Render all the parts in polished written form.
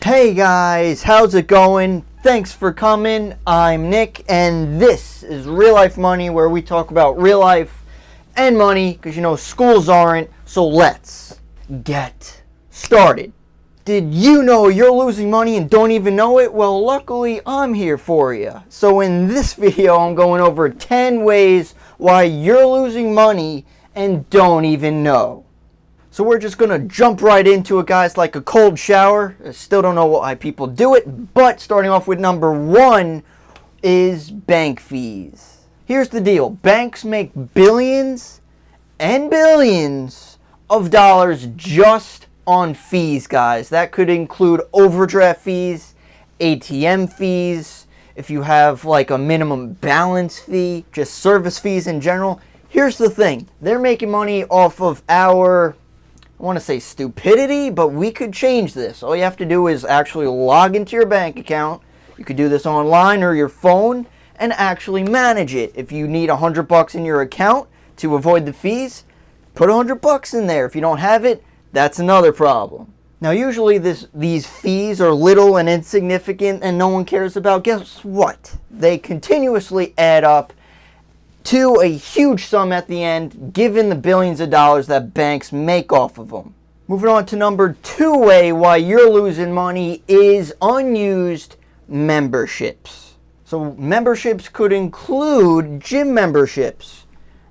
Hey guys, how's it going? Thanks for coming. I'm Nick, and this is Real Life Money, where we talk about real life and money, because you know schools aren't, so let's get started. Did you know you're losing money and don't even know it? Well, luckily I'm here for you. So in this video, I'm going over 10 ways why you're losing money and don't even know. So we're just going to jump right into it, guys, like a cold shower. I still don't know why people do it, but starting off with number one is bank fees. Here's the deal. Banks make billions and billions of dollars just on fees, guys. That could include overdraft fees, ATM fees, if you have like a minimum balance fee, just service fees in general. Here's the thing. They're making money off of our, I want to say stupidity, but we could change this. All you have to do is actually log into your bank account. You could do this online or your phone and actually manage it. If you need $100 in your account to avoid the fees, put $100 in there. If you don't have it, that's another problem. Now, usually these fees are little and insignificant and no one cares about. Guess what? They continuously add up to a huge sum at the end, given the billions of dollars that banks make off of them. Moving on to number two way why you're losing money is unused memberships. So memberships could include gym memberships,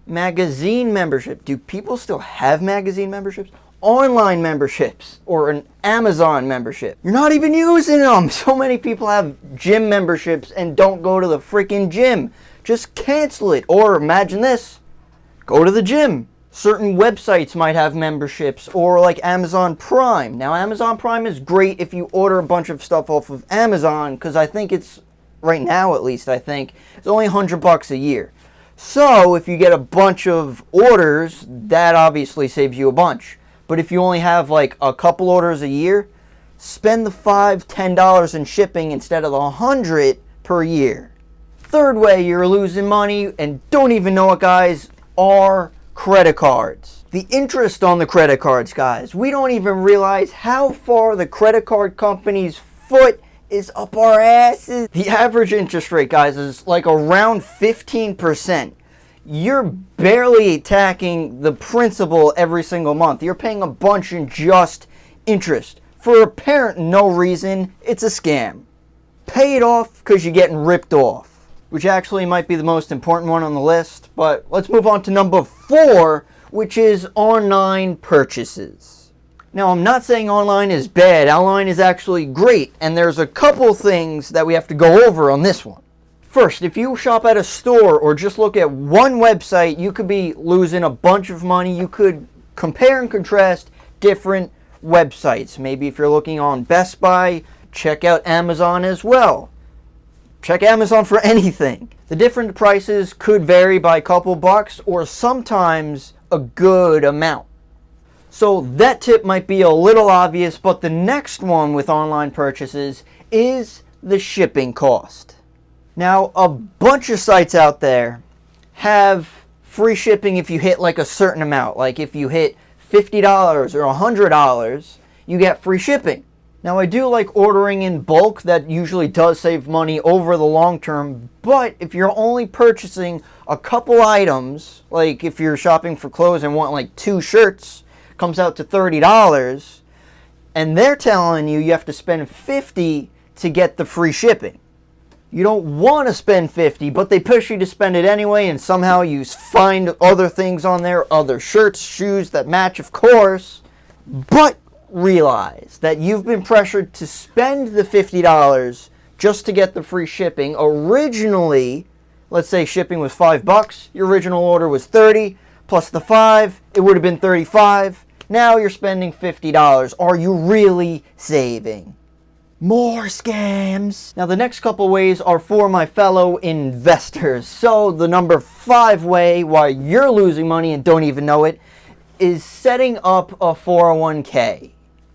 magazine membership. Do people still have magazine memberships? Online memberships, or an Amazon membership. You're not even using them. So many people have gym memberships and don't go to the freaking gym. Just cancel it. Or imagine this, go to the gym. Certain websites might have memberships, or like Amazon Prime. Now, Amazon Prime is great if you order a bunch of stuff off of Amazon, because I think it's, right now at least, I think, it's only $100 a year. So if you get a bunch of orders, that obviously saves you a bunch. But if you only have like a couple orders a year, spend the $5, $10 in shipping instead of the $100 per year. Third way you're losing money and don't even know it, guys, are credit cards. The interest on the credit cards, guys. We don't even realize how far the credit card company's foot is up our asses. The average interest rate, guys, is like around 15%. You're barely attacking the principal every single month. You're paying a bunch in just interest. For apparent no reason, it's a scam. Pay it off because you're getting ripped off, which actually might be the most important one on the list. But let's move on to number four, which is online purchases. Now, I'm not saying online is bad. Online is actually great, and there's a couple things that we have to go over on this one. First, if you shop at a store or just look at one website, you could be losing a bunch of money. You could compare and contrast different websites. Maybe if you're looking on Best Buy, check out Amazon as well. Check Amazon for anything. The different prices could vary by a couple bucks or sometimes a good amount. So that tip might be a little obvious, but the next one with online purchases is the shipping cost. Now, a bunch of sites out there have free shipping if you hit like a certain amount. Like if you hit $50 or $100, you get free shipping. Now, I do like ordering in bulk. That usually does save money over the long term. But if you're only purchasing a couple items, like if you're shopping for clothes and want like 2 shirts, comes out to $30, and they're telling you have to spend $50 to get the free shipping. You don't want to spend $50, but they push you to spend it anyway, and somehow you find other things on there, other shirts, shoes that match, of course. But realize that you've been pressured to spend the $50 just to get the free shipping. Originally, let's say shipping was $5, your original order was $30, plus the $5, it would have been $35. Now you're spending $50. Are you really saving? More scams. Now, the next couple ways are for my fellow investors. So the number 5 way why you're losing money and don't even know it is setting up a 401k.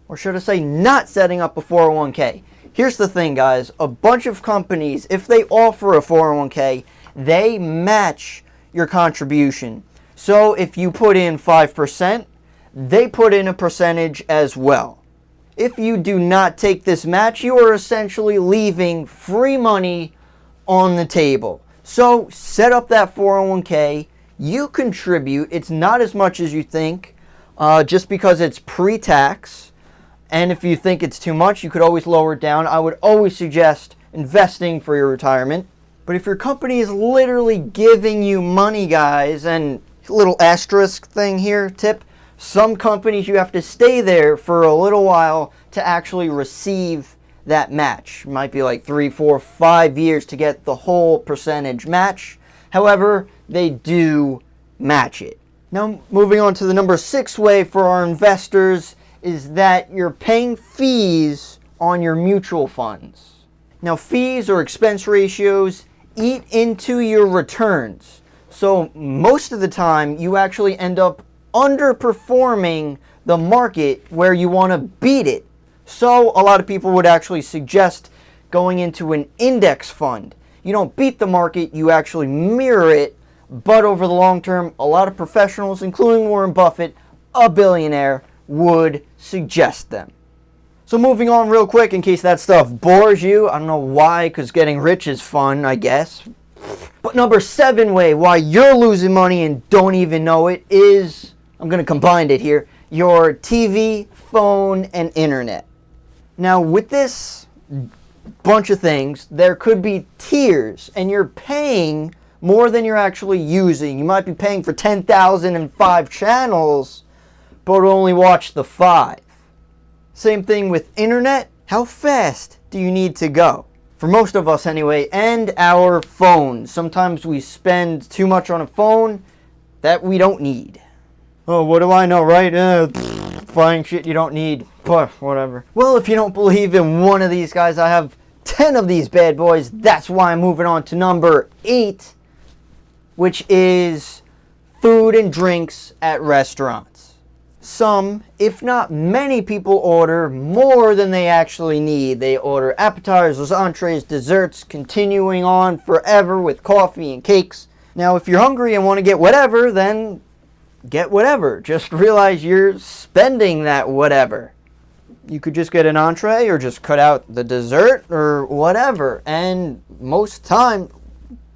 Or should I say not setting up a 401k. Here's the thing, guys. A bunch of companies, if they offer a 401k, they match your contribution. So if you put in 5%, they put in a percentage as well. If you do not take this match, you are essentially leaving free money on the table. So set up that 401k. You contribute. It's not as much as you think, just because it's pre-tax. And if you think it's too much, you could always lower it down. I would always suggest investing for your retirement. But if your company is literally giving you money, guys, and little asterisk thing here, tip, some companies you have to stay there for a little while to actually receive that match. It might be like 3, 4, 5 years to get the whole percentage match. However, they do match it. Now, moving on to the number 6 way for our investors is that you're paying fees on your mutual funds. Now, fees or expense ratios eat into your returns. So most of the time, you actually end up underperforming the market where you want to beat it. So a lot of people would actually suggest going into an index fund. You don't beat the market, you actually mirror it. But over the long term, a lot of professionals, including Warren Buffett, a billionaire, would suggest them. So moving on real quick, in case that stuff bores you. I don't know why, because getting rich is fun, I guess. But number 7 way why you're losing money and don't even know it is, I'm going to combine it here, your TV, phone, and internet. Now with this bunch of things, there could be tiers, and you're paying more than you're actually using. You might be paying for 10,005 channels, but only watch the 5. Same thing with internet. How fast do you need to go? For most of us anyway, and our phones. Sometimes we spend too much on a phone that we don't need. Oh, what do I know, right? Buying shit you don't need. Whatever. Well, if you don't believe in one of these guys, I have 10 of these bad boys. That's why I'm moving on to number 8, which is food and drinks at restaurants. Some, if not many people, order more than they actually need. They order appetizers, entrees, desserts, continuing on forever with coffee and cakes. Now, if you're hungry and want to get whatever, then get whatever. Just realize you're spending that whatever. You could just get an entree or just cut out the dessert or whatever. And most time,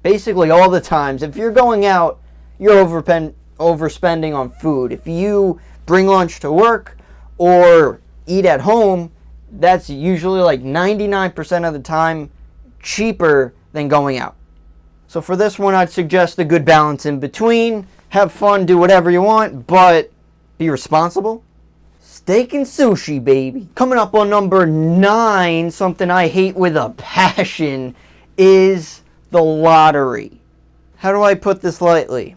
basically all the times, if you're going out, you're overspending on food. If you bring lunch to work or eat at home, that's usually like 99% of the time cheaper than going out. So for this one, I'd suggest a good balance in between. Have fun, do whatever you want, but be responsible. Steak and sushi, baby. Coming up on number 9, something I hate with a passion, is the lottery. How do I put this lightly?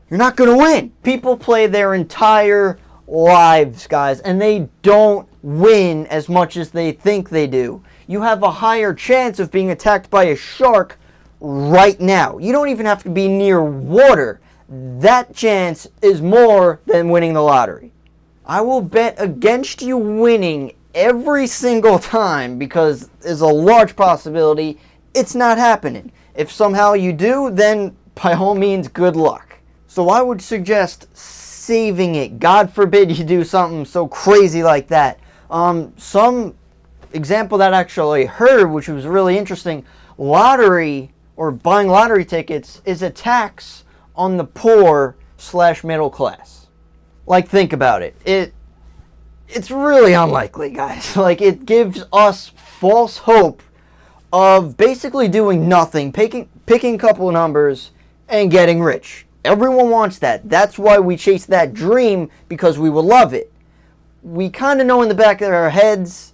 You're not going to win. People play their entire lives, guys, and they don't win as much as they think they do. You have a higher chance of being attacked by a shark right now. You don't even have to be near water. That chance is more than winning the lottery. I will bet against you winning every single time because there's a large possibility it's not happening. If somehow you do, then by all means, good luck. So I would suggest saving it. God forbid you do something so crazy like that. Some example that I actually heard, which was really interesting, lottery or buying lottery tickets is a tax on the poor / middle class. Like, think about it. It's really unlikely, guys. Like, it gives us false hope of basically doing nothing, picking a couple of numbers and getting rich. Everyone wants that. That's why we chase that dream, because we will love it. We kind of know in the back of our heads,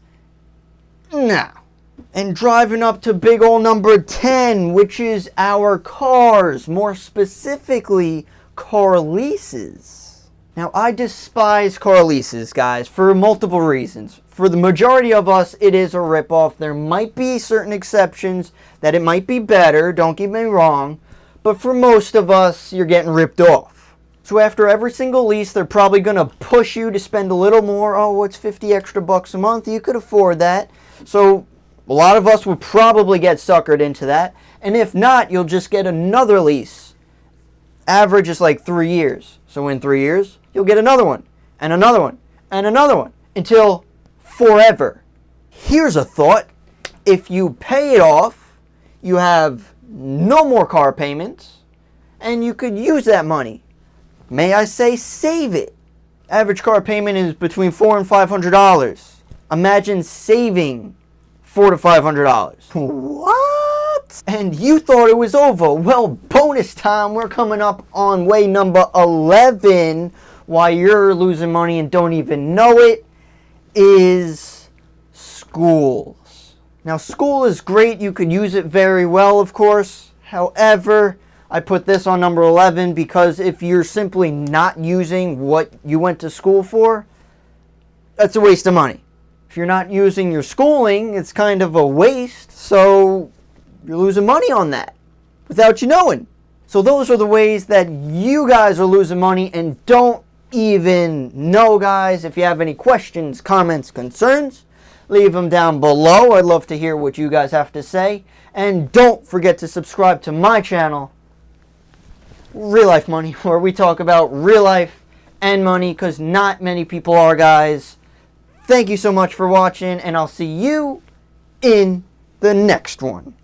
nah. And driving up to big old number 10, which is our cars, more specifically car leases. Now, I despise car leases, guys, for multiple reasons. For the majority of us, it is a ripoff. There might be certain exceptions that it might be better, don't get me wrong. But for most of us, you're getting ripped off. So after every single lease, they're probably going to push you to spend a little more. Oh, what's 50 extra bucks a month? You could afford that. So a lot of us would probably get suckered into that. And if not, you'll just get another lease. Average is like 3 years. So in 3 years, you'll get another one, and another one, and another one, until forever. Here's a thought. If you pay it off, you have no more car payments, and you could use that money. May I say, save it. Average car payment is between $400 and $500. Imagine saving $400 to $500. What? And you thought it was over. Well, bonus time. We're coming up on way number 11. Why you're losing money and don't even know it is schools. Now, school is great. You could use it very well, of course. However, I put this on number 11 because if you're simply not using what you went to school for, that's a waste of money. If you're not using your schooling, it's kind of a waste, so you're losing money on that without you knowing. So those are the ways that you guys are losing money and don't even know, guys. If you have any questions, comments, concerns, leave them down below. I'd love to hear what you guys have to say. And don't forget to subscribe to my channel, Real Life Money, where we talk about real life and money, because not many people are, guys. Thank you so much for watching, and I'll see you in the next one.